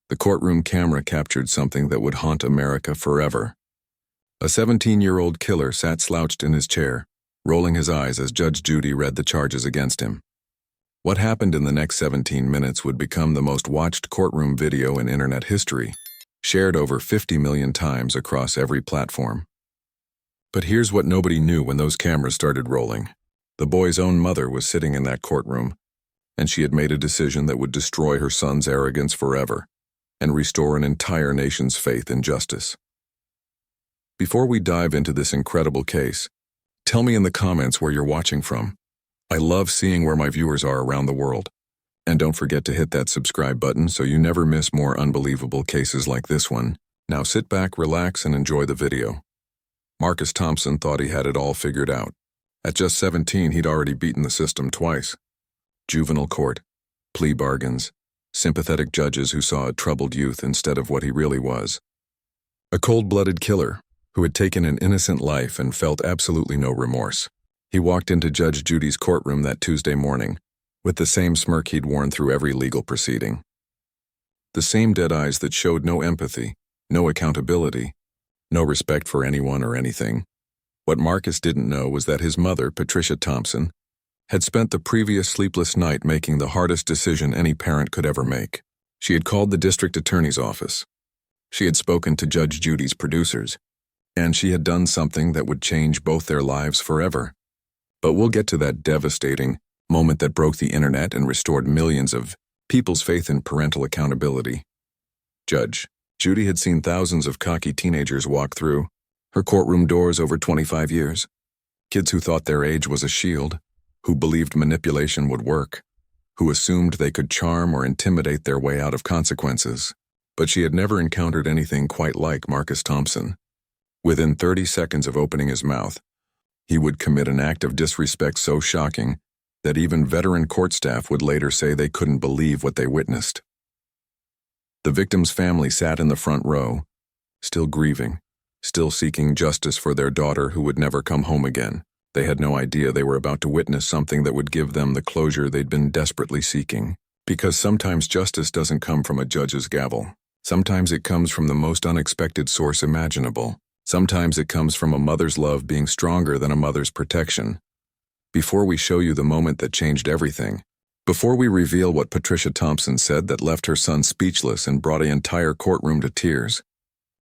The courtroom camera captured something that would haunt America forever. A 17-year-old killer sat slouched in his chair, rolling his eyes as Judge Judy read the charges against him. What happened in the next 17 minutes would become the most watched courtroom video in internet history, shared over 50 million times across every platform. But here's what nobody knew when those cameras started rolling. The boy's own mother was sitting in that courtroom, and she had made a decision that would destroy her son's arrogance forever and restore an entire nation's faith in justice. Before we dive into this incredible case, tell me in the comments where you're watching from. I love seeing where my viewers are around the world. And don't forget to hit that subscribe button so you never miss more unbelievable cases like this one. Now sit back, relax, and enjoy the video. Marcus Thompson thought he had it all figured out. At just 17, he'd already beaten the system twice. Juvenile court, plea bargains, sympathetic judges who saw a troubled youth instead of what he really was. A cold-blooded killer who had taken an innocent life and felt absolutely no remorse. He walked into Judge Judy's courtroom that Tuesday morning with the same smirk he'd worn through every legal proceeding. The same dead eyes that showed no empathy, no accountability, no respect for anyone or anything. What Marcus didn't know was that his mother, Patricia Thompson, had spent the previous sleepless night making the hardest decision any parent could ever make. She had called the district attorney's office. She had spoken to Judge Judy's producers, and she had done something that would change both their lives forever. But we'll get to that devastating moment that broke the internet and restored millions of people's faith in parental accountability. Judge Judy had seen thousands of cocky teenagers walk through her courtroom doors over 25 years. Kids who thought their age was a shield, who believed manipulation would work, who assumed they could charm or intimidate their way out of consequences. But she had never encountered anything quite like Marcus Thompson. Within 30 seconds of opening his mouth, he would commit an act of disrespect so shocking that even veteran court staff would later say they couldn't believe what they witnessed. The victim's family sat in the front row, still grieving, still seeking justice for their daughter who would never come home again. They had no idea they were about to witness something that would give them the closure they'd been desperately seeking. Because sometimes justice doesn't come from a judge's gavel. Sometimes it comes from the most unexpected source imaginable. Sometimes it comes from a mother's love being stronger than a mother's protection. Before we show you the moment that changed everything, before we reveal what Patricia Thompson said that left her son speechless and brought an entire courtroom to tears,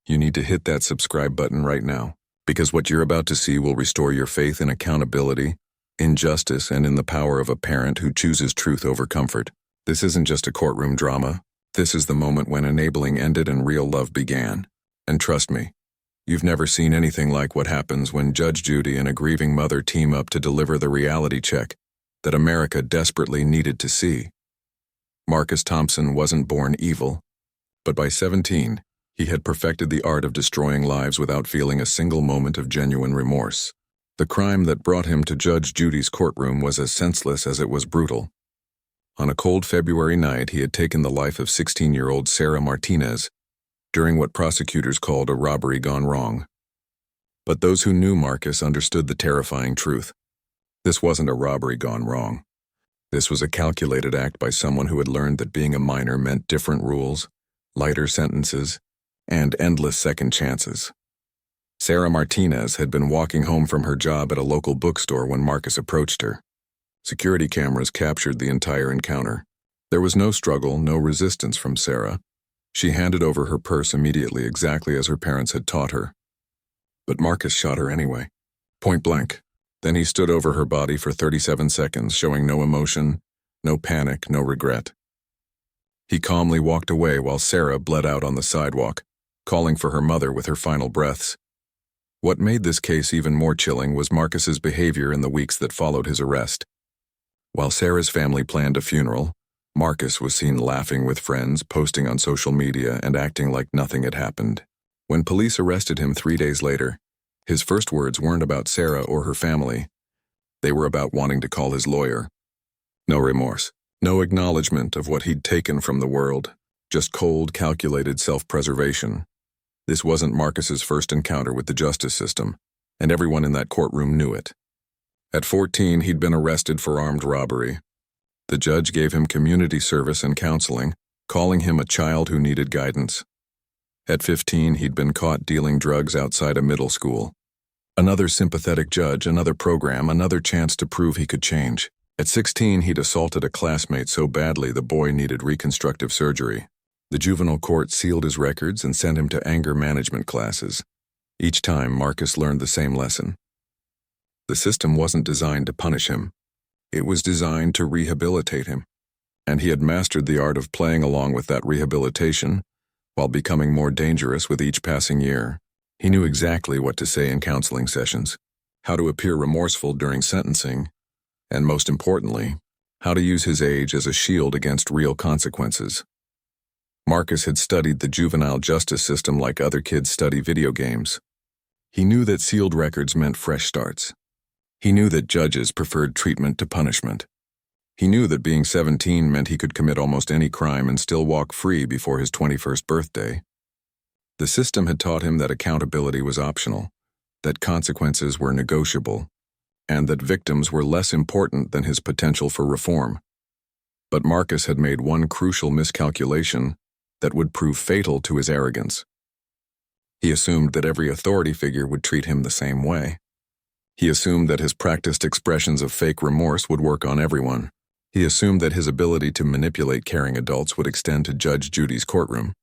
you need to hit that subscribe button right now. Because what you're about to see will restore your faith in accountability, in justice, and in the power of a parent who chooses truth over comfort. This isn't just a courtroom drama. This is the moment when enabling ended and real love began. And trust me, you've never seen anything like what happens when Judge Judy and a grieving mother team up to deliver the reality check that America desperately needed to see. Marcus Thompson wasn't born evil, but by 17, he had perfected the art of destroying lives without feeling a single moment of genuine remorse. The crime that brought him to Judge Judy's courtroom was as senseless as it was brutal. On a cold February night, he had taken the life of 16-year-old Sarah Martinez during what prosecutors called a robbery gone wrong. But those who knew Marcus understood the terrifying truth. This wasn't a robbery gone wrong. This was a calculated act by someone who had learned that being a minor meant different rules, lighter sentences, and endless second chances. Sarah Martinez had been walking home from her job at a local bookstore when Marcus approached her. Security cameras captured the entire encounter. There was no struggle, no resistance from Sarah. She handed over her purse immediately, exactly as her parents had taught her. But Marcus shot her anyway, point blank. Then he stood over her body for 37 seconds, showing no emotion, no panic, no regret. He calmly walked away while Sarah bled out on the sidewalk, calling for her mother with her final breaths. What made this case even more chilling was Marcus's behavior in the weeks that followed his arrest. While Sarah's family planned a funeral, Marcus was seen laughing with friends, posting on social media, and acting like nothing had happened. When police arrested him 3 days later, his first words weren't about Sarah or her family. They were about wanting to call his lawyer. No remorse, no acknowledgement of what he'd taken from the world, just cold, calculated self-preservation. This wasn't Marcus's first encounter with the justice system, and everyone in that courtroom knew it. At 14, he'd been arrested for armed robbery. The judge gave him community service and counseling, calling him a child who needed guidance. At 15, he'd been caught dealing drugs outside a middle school. Another sympathetic judge, another program, another chance to prove he could change. At 16, he'd assaulted a classmate so badly the boy needed reconstructive surgery. The juvenile court sealed his records and sent him to anger management classes. Each time, Marcus learned the same lesson. The system wasn't designed to punish him. It was designed to rehabilitate him. And he had mastered the art of playing along with that rehabilitation while becoming more dangerous with each passing year. He knew exactly what to say in counseling sessions, how to appear remorseful during sentencing, and most importantly, how to use his age as a shield against real consequences. Marcus had studied the juvenile justice system like other kids study video games. He knew that sealed records meant fresh starts. He knew that judges preferred treatment to punishment. He knew that being 17 meant he could commit almost any crime and still walk free before his 21st birthday. The system had taught him that accountability was optional, that consequences were negotiable, and that victims were less important than his potential for reform. But Marcus had made one crucial miscalculation that would prove fatal to his arrogance. He assumed that every authority figure would treat him the same way. He assumed that his practiced expressions of fake remorse would work on everyone. He assumed that his ability to manipulate caring adults would extend to Judge Judy's courtroom.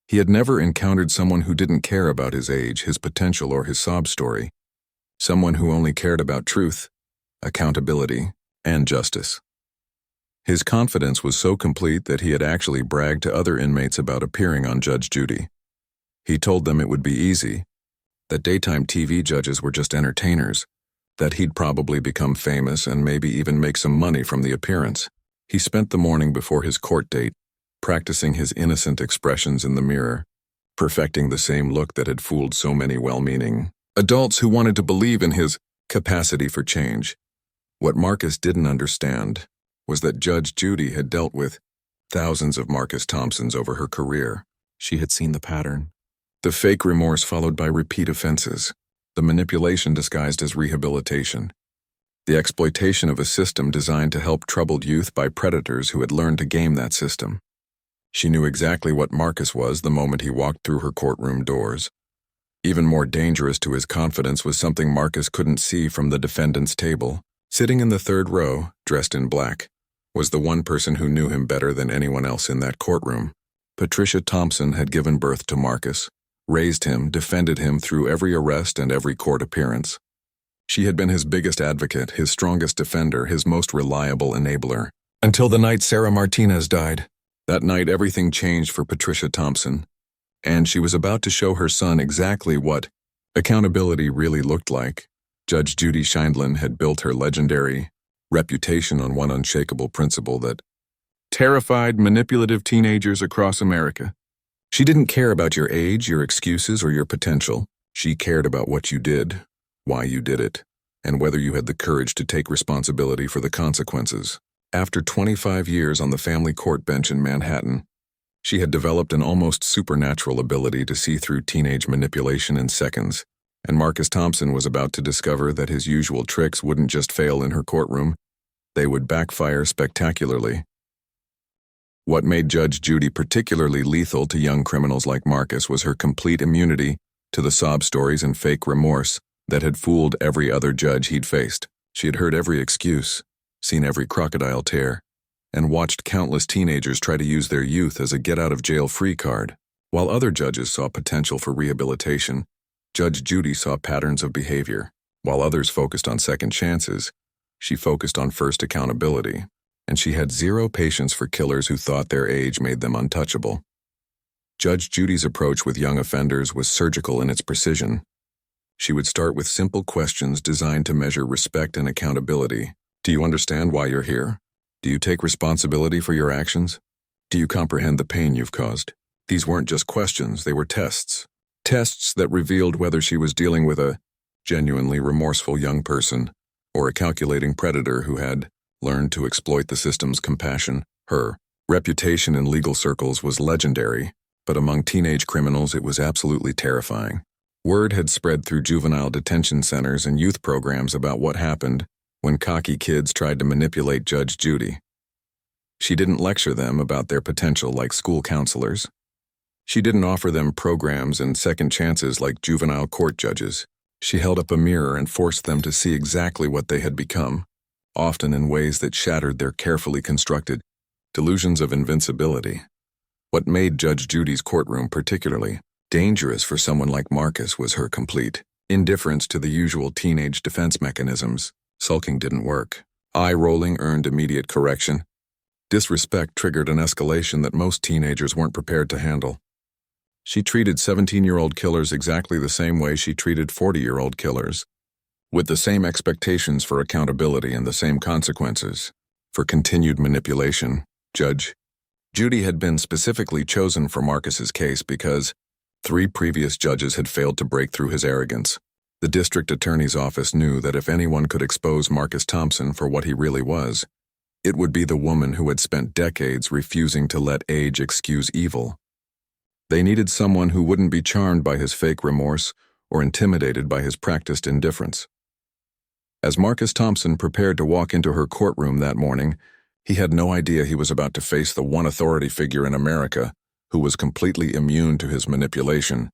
He had never encountered someone who didn't care about his age, his potential, or his sob story. Someone who only cared about truth, accountability, and justice. His confidence was so complete that he had actually bragged to other inmates about appearing on Judge Judy. He told them it would be easy, that daytime TV judges were just entertainers, that he'd probably become famous and maybe even make some money from the appearance. He spent the morning before his court date, practicing his innocent expressions in the mirror, perfecting the same look that had fooled so many well-meaning adults who wanted to believe in his capacity for change. What Marcus didn't understand was that Judge Judy had dealt with thousands of Marcus Thompsons over her career. She had seen the pattern. The fake remorse followed by repeat offenses, the manipulation disguised as rehabilitation, the exploitation of a system designed to help troubled youth by predators who had learned to game that system. She knew exactly what Marcus was the moment he walked through her courtroom doors. Even more dangerous to his confidence was something Marcus couldn't see from the defendant's table. Sitting in the third row, dressed in black, was the one person who knew him better than anyone else in that courtroom. Patricia Thompson had given birth to Marcus, raised him, defended him through every arrest and every court appearance. She had been his biggest advocate, his strongest defender, his most reliable enabler. Until the night Sarah Martinez died. That night everything changed for Patricia Thompson, and she was about to show her son exactly what accountability really looked like. Judge Judy Files had built her legendary reputation on one unshakable principle that terrified manipulative teenagers across America. She didn't care about your age, your excuses, or your potential. She cared about what you did, why you did it, and whether you had the courage to take responsibility for the consequences. After 25 years on the family court bench in Manhattan, she had developed an almost supernatural ability to see through teenage manipulation in seconds, and Marcus Thompson was about to discover that his usual tricks wouldn't just fail in her courtroom, they would backfire spectacularly. What made Judge Judy particularly lethal to young criminals like Marcus was her complete immunity to the sob stories and fake remorse that had fooled every other judge he'd faced. She had heard every excuse, seen every crocodile tear, and watched countless teenagers try to use their youth as a get-out-of-jail-free card. While other judges saw potential for rehabilitation, Judge Judy saw patterns of behavior. While others focused on second chances, she focused on first accountability, and she had zero patience for killers who thought their age made them untouchable. Judge Judy's approach with young offenders was surgical in its precision. She would start with simple questions designed to measure respect and accountability. Do you understand why you're here? Do you take responsibility for your actions? Do you comprehend the pain you've caused? These weren't just questions, they were tests. Tests that revealed whether she was dealing with a genuinely remorseful young person or a calculating predator who had learned to exploit the system's compassion. Her reputation in legal circles was legendary, but among teenage criminals it was absolutely terrifying. Word had spread through juvenile detention centers and youth programs about what happened when cocky kids tried to manipulate Judge Judy. She didn't lecture them about their potential like school counselors. She didn't offer them programs and second chances like juvenile court judges. She held up a mirror and forced them to see exactly what they had become, often in ways that shattered their carefully constructed delusions of invincibility. What made Judge Judy's courtroom particularly dangerous for someone like Marcus was her complete indifference to the usual teenage defense mechanisms. Sulking didn't work. Eye-rolling earned immediate correction. Disrespect triggered an escalation that most teenagers weren't prepared to handle. She treated 17-year-old killers exactly the same way she treated 40-year-old killers, with the same expectations for accountability and the same consequences for continued manipulation. Judge Judy had been specifically chosen for Marcus's case because 3 previous judges had failed to break through his arrogance. The district attorney's office knew that if anyone could expose Marcus Thompson for what he really was, it would be the woman who had spent decades refusing to let age excuse evil. They needed someone who wouldn't be charmed by his fake remorse or intimidated by his practiced indifference. As Marcus Thompson prepared to walk into her courtroom that morning, he had no idea he was about to face the one authority figure in America who was completely immune to his manipulation,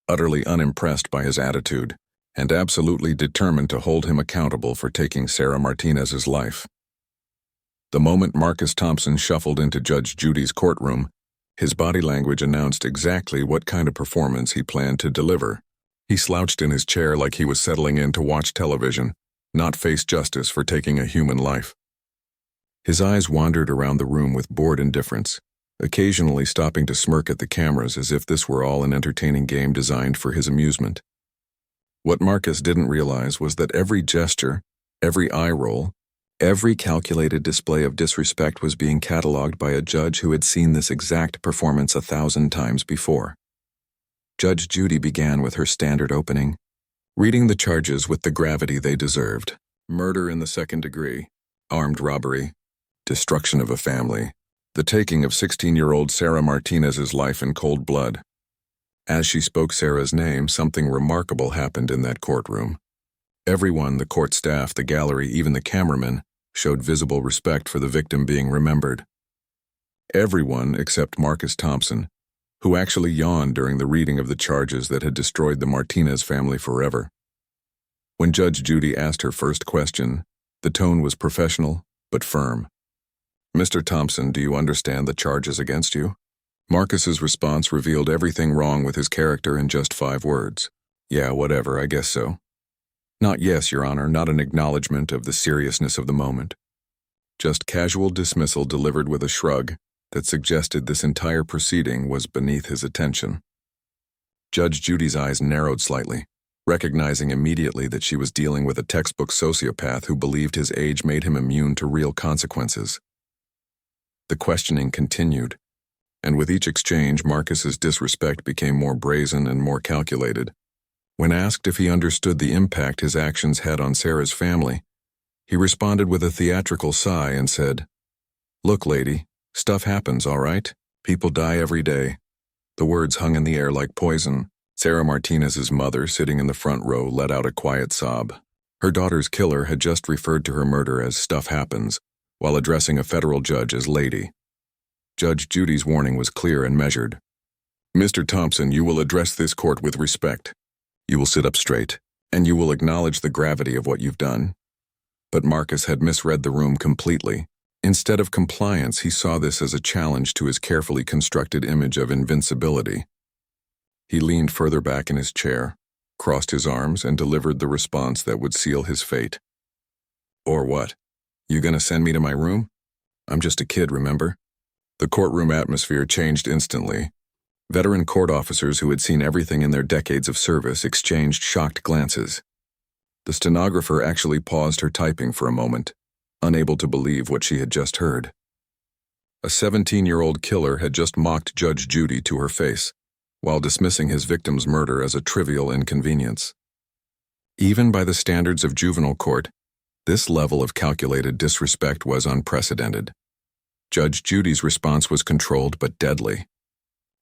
utterly unimpressed by his attitude, and absolutely determined to hold him accountable for taking Sarah Martinez's life. The moment Marcus Thompson shuffled into Judge Judy's courtroom, his body language announced exactly what kind of performance he planned to deliver. He slouched in his chair like he was settling in to watch television, not face justice for taking a human life. His eyes wandered around the room with bored indifference, occasionally stopping to smirk at the cameras as if this were all an entertaining game designed for his amusement. What Marcus didn't realize was that every gesture, every eye roll, every calculated display of disrespect was being catalogued by a judge who had seen this exact performance 1,000 times before. Judge Judy began with her standard opening, reading the charges with the gravity they deserved: murder in the second degree, armed robbery, destruction of a family, the taking of 16-year-old Sarah Martinez's life in cold blood. As she spoke Sarah's name, something remarkable happened in that courtroom. Everyone, the court staff, the gallery, even the cameramen, showed visible respect for the victim being remembered. Everyone except Marcus Thompson, who actually yawned during the reading of the charges that had destroyed the Martinez family forever. When Judge Judy asked her first question, the tone was professional but firm. "Mr. Thompson, do you understand the charges against you?" Marcus's response revealed everything wrong with his character in just 5 words. "Yeah, whatever, I guess so." Not "yes, Your Honor," not an acknowledgement of the seriousness of the moment. Just casual dismissal delivered with a shrug that suggested this entire proceeding was beneath his attention. Judge Judy's eyes narrowed slightly, recognizing immediately that she was dealing with a textbook sociopath who believed his age made him immune to real consequences. The questioning continued, and with each exchange, Marcus's disrespect became more brazen and more calculated. When asked if he understood the impact his actions had on Sarah's family, he responded with a theatrical sigh and said, "Look, lady, stuff happens, all right? People die every day." The words hung in the air like poison. Sarah Martinez's mother, sitting in the front row, let out a quiet sob. Her daughter's killer had just referred to her murder as "stuff happens," while addressing a federal judge as "lady." Judge Judy's warning was clear and measured. "Mr. Thompson, you will address this court with respect. You will sit up straight, and you will acknowledge the gravity of what you've done." But Marcus had misread the room completely. Instead of compliance, he saw this as a challenge to his carefully constructed image of invincibility. He leaned further back in his chair, crossed his arms, and delivered the response that would seal his fate. "Or what? You gonna send me to my room? I'm just a kid, remember?" The courtroom atmosphere changed instantly. Veteran court officers who had seen everything in their decades of service exchanged shocked glances. The stenographer actually paused her typing for a moment, unable to believe what she had just heard. A 17-year-old killer had just mocked Judge Judy to her face, while dismissing his victim's murder as a trivial inconvenience. Even by the standards of juvenile court, this level of calculated disrespect was unprecedented. Judge Judy's response was controlled but deadly.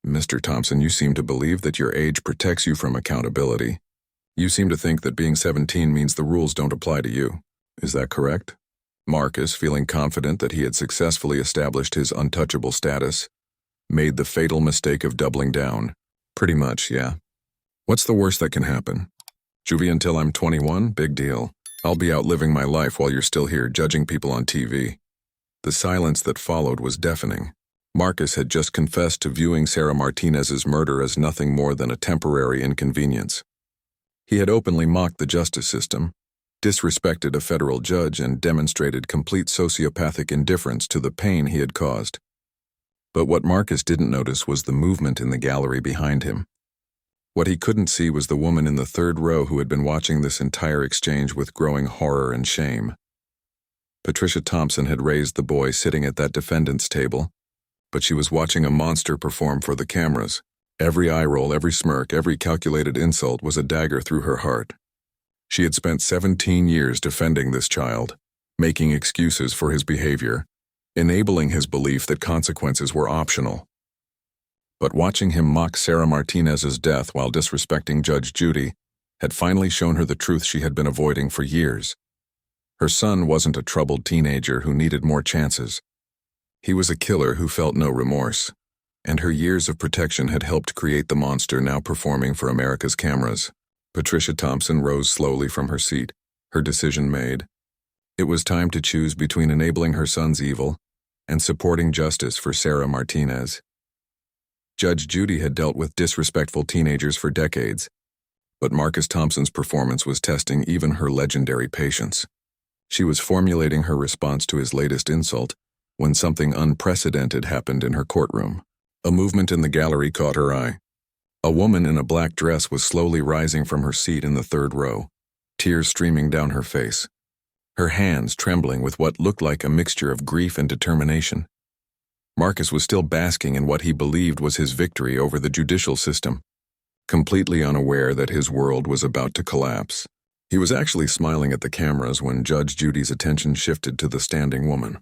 "Mr. Thompson, you seem to believe that your age protects you from accountability. You seem to think that being 17 means the rules don't apply to you. Is that correct?" Marcus, feeling confident that he had successfully established his untouchable status, made the fatal mistake of doubling down. Pretty much, yeah. What's the worst that can happen? Juvie until I'm 21? Big deal. I'll be out living my life while you're still here judging people on TV. The silence that followed was deafening. Marcus had just confessed to viewing Sarah Martinez's murder as nothing more than a temporary inconvenience. He had openly mocked the justice system, disrespected a federal judge, and demonstrated complete sociopathic indifference to the pain he had caused. But what Marcus didn't notice was the movement in the gallery behind him. What he couldn't see was the woman in the third row who had been watching this entire exchange with growing horror and shame. Patricia Thompson had raised the boy sitting at that defendant's table, but she was watching a monster perform for the cameras. Every eye roll, every smirk, every calculated insult was a dagger through her heart. She had spent 17 years defending this child, making excuses for his behavior, enabling his belief that consequences were optional. But watching him mock Sarah Martinez's death while disrespecting Judge Judy had finally shown her the truth she had been avoiding for years. Her son wasn't a troubled teenager who needed more chances. He was a killer who felt no remorse, and her years of protection had helped create the monster now performing for America's cameras. Patricia Thompson rose slowly from her seat, her decision made. It was time to choose between enabling her son's evil and supporting justice for Sarah Martinez. Judge Judy had dealt with disrespectful teenagers for decades, but Marcus Thompson's performance was testing even her legendary patience. She was formulating her response to his latest insult when something unprecedented happened in her courtroom. A movement in the gallery caught her eye. A woman in a black dress was slowly rising from her seat in the third row, tears streaming down her face, her hands trembling with what looked like a mixture of grief and determination. Marcus was still basking in what he believed was his victory over the judicial system, completely unaware that his world was about to collapse. He was actually smiling at the cameras when Judge Judy's attention shifted to the standing woman.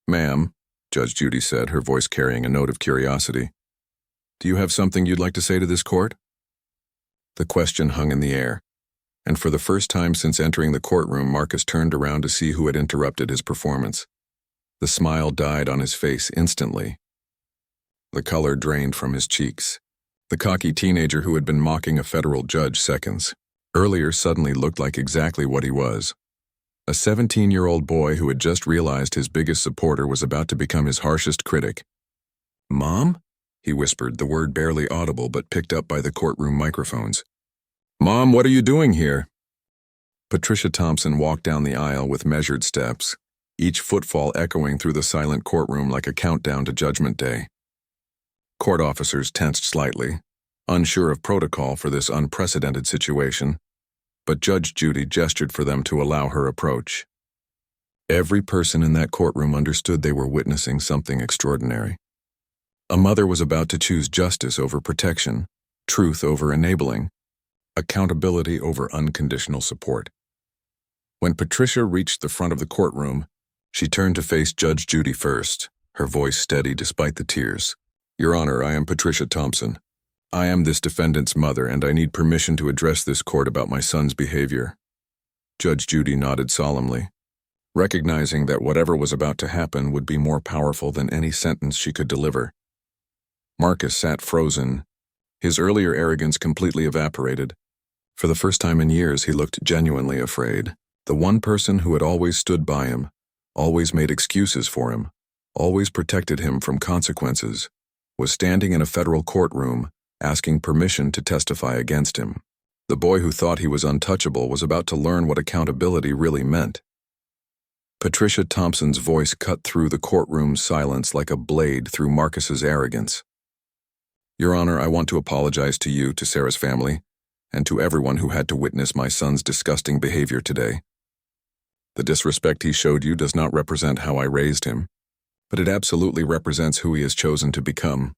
"Ma'am," Judge Judy said, her voice carrying a note of curiosity, "do you have something you'd like to say to this court?" The question hung in the air, and for the first time since entering the courtroom, Marcus turned around to see who had interrupted his performance. The smile died on his face instantly. The color drained from his cheeks. The cocky teenager who had been mocking a federal judge seconds earlier suddenly looked like exactly what he was. A 17-year-old boy who had just realized his biggest supporter was about to become his harshest critic. "Mom?" he whispered, the word barely audible but picked up by the courtroom microphones. "Mom, what are you doing here?" Patricia Thompson walked down the aisle with measured steps, each footfall echoing through the silent courtroom like a countdown to Judgment Day. Court officers tensed slightly, unsure of protocol for this unprecedented situation, but Judge Judy gestured for them to allow her approach. Every person in that courtroom understood they were witnessing something extraordinary. A mother was about to choose justice over protection, truth over enabling, accountability over unconditional support. When Patricia reached the front of the courtroom, she turned to face Judge Judy first, her voice steady despite the tears. "Your Honor, I am Patricia Thompson. I am this defendant's mother, and I need permission to address this court about my son's behavior." Judge Judy nodded solemnly, recognizing that whatever was about to happen would be more powerful than any sentence she could deliver. Marcus sat frozen, his earlier arrogance completely evaporated. For the first time in years, he looked genuinely afraid. The one person who had always stood by him, always made excuses for him, always protected him from consequences, was standing in a federal courtroom, asking permission to testify against him. The boy who thought he was untouchable was about to learn what accountability really meant. Patricia Thompson's voice cut through the courtroom's silence like a blade through Marcus's arrogance. "Your Honor, I want to apologize to you, to Sarah's family, and to everyone who had to witness my son's disgusting behavior today. The disrespect he showed you does not represent how I raised him, but it absolutely represents who he has chosen to become."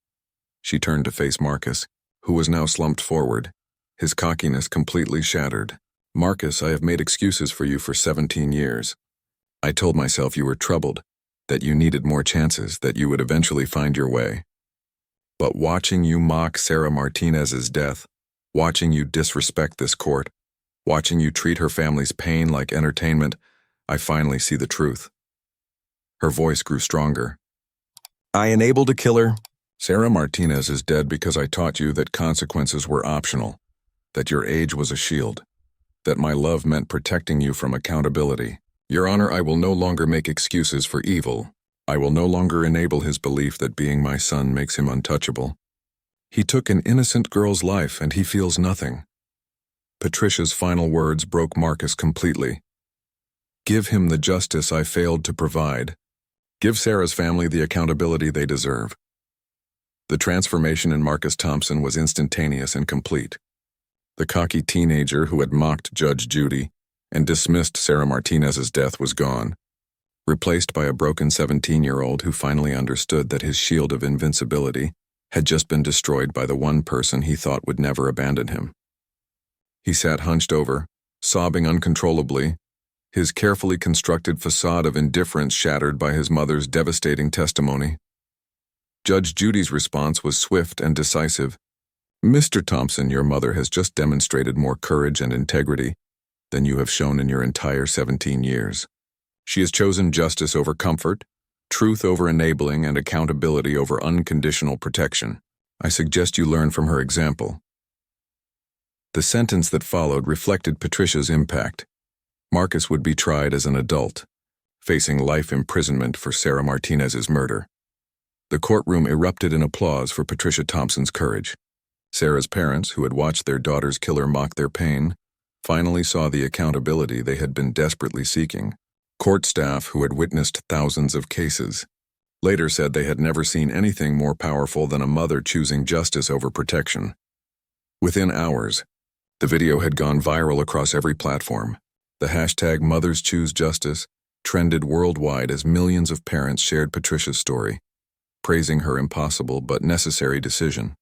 She turned to face Marcus, who was now slumped forward, his cockiness completely shattered. "Marcus, I have made excuses for you for 17 years. I told myself you were troubled, that you needed more chances, that you would eventually find your way. But watching you mock Sarah Martinez's death, watching you disrespect this court, watching you treat her family's pain like entertainment, I finally see the truth." Her voice grew stronger. "I enabled a killer. Sarah Martinez is dead because I taught you that consequences were optional, that your age was a shield, that my love meant protecting you from accountability. Your Honor, I will no longer make excuses for evil. I will no longer enable his belief that being my son makes him untouchable. He took an innocent girl's life and he feels nothing." Patricia's final words broke Marcus completely. "Give him the justice I failed to provide. Give Sarah's family the accountability they deserve." The transformation in Marcus Thompson was instantaneous and complete. The cocky teenager who had mocked Judge Judy and dismissed Sarah Martinez's death was gone, replaced by a broken 17-year-old who finally understood that his shield of invincibility had just been destroyed by the one person he thought would never abandon him. He sat hunched over, sobbing uncontrollably, his carefully constructed facade of indifference shattered by his mother's devastating testimony. Judge Judy's response was swift and decisive. "Mr. Thompson, your mother has just demonstrated more courage and integrity than you have shown in your entire 17 years. She has chosen justice over comfort, truth over enabling, and accountability over unconditional protection. I suggest you learn from her example." The sentence that followed reflected Patricia's impact. Marcus would be tried as an adult, facing life imprisonment for Sarah Martinez's murder. The courtroom erupted in applause for Patricia Thompson's courage. Sarah's parents, who had watched their daughter's killer mock their pain, finally saw the accountability they had been desperately seeking. Court staff, who had witnessed thousands of cases, later said they had never seen anything more powerful than a mother choosing justice over protection. Within hours, the video had gone viral across every platform. The hashtag #MothersChooseJustice trended worldwide as millions of parents shared Patricia's story, praising her impossible but necessary decision.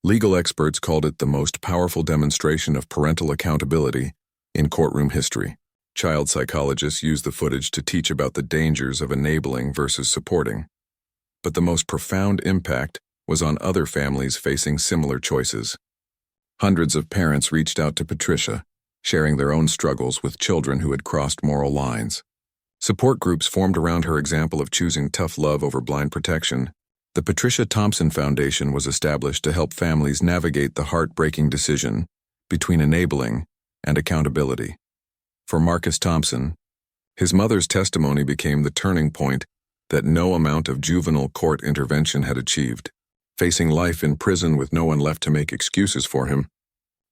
Legal experts called it the most powerful demonstration of parental accountability in courtroom history. Child psychologists used the footage to teach about the dangers of enabling versus supporting. But the most profound impact was on other families facing similar choices. Hundreds of parents reached out to Patricia, sharing their own struggles with children who had crossed moral lines. Support groups formed around her example of choosing tough love over blind protection. The Patricia Thompson Foundation was established to help families navigate the heartbreaking decision between enabling and accountability. For Marcus Thompson, his mother's testimony became the turning point that no amount of juvenile court intervention had achieved. Facing life in prison with no one left to make excuses for him,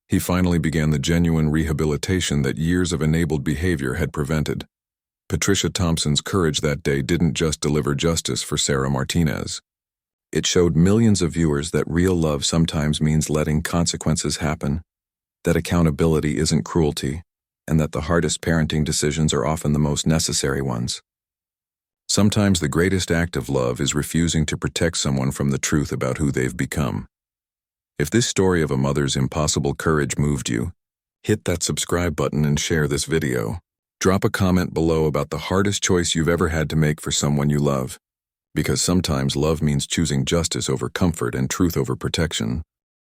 he finally began the genuine rehabilitation that years of enabled behavior had prevented. Patricia Thompson's courage that day didn't just deliver justice for Sarah Martinez. It showed millions of viewers that real love sometimes means letting consequences happen, that accountability isn't cruelty, and that the hardest parenting decisions are often the most necessary ones. Sometimes the greatest act of love is refusing to protect someone from the truth about who they've become. If this story of a mother's impossible courage moved you, hit that subscribe button and share this video. Drop a comment below about the hardest choice you've ever had to make for someone you love, because sometimes love means choosing justice over comfort and truth over protection.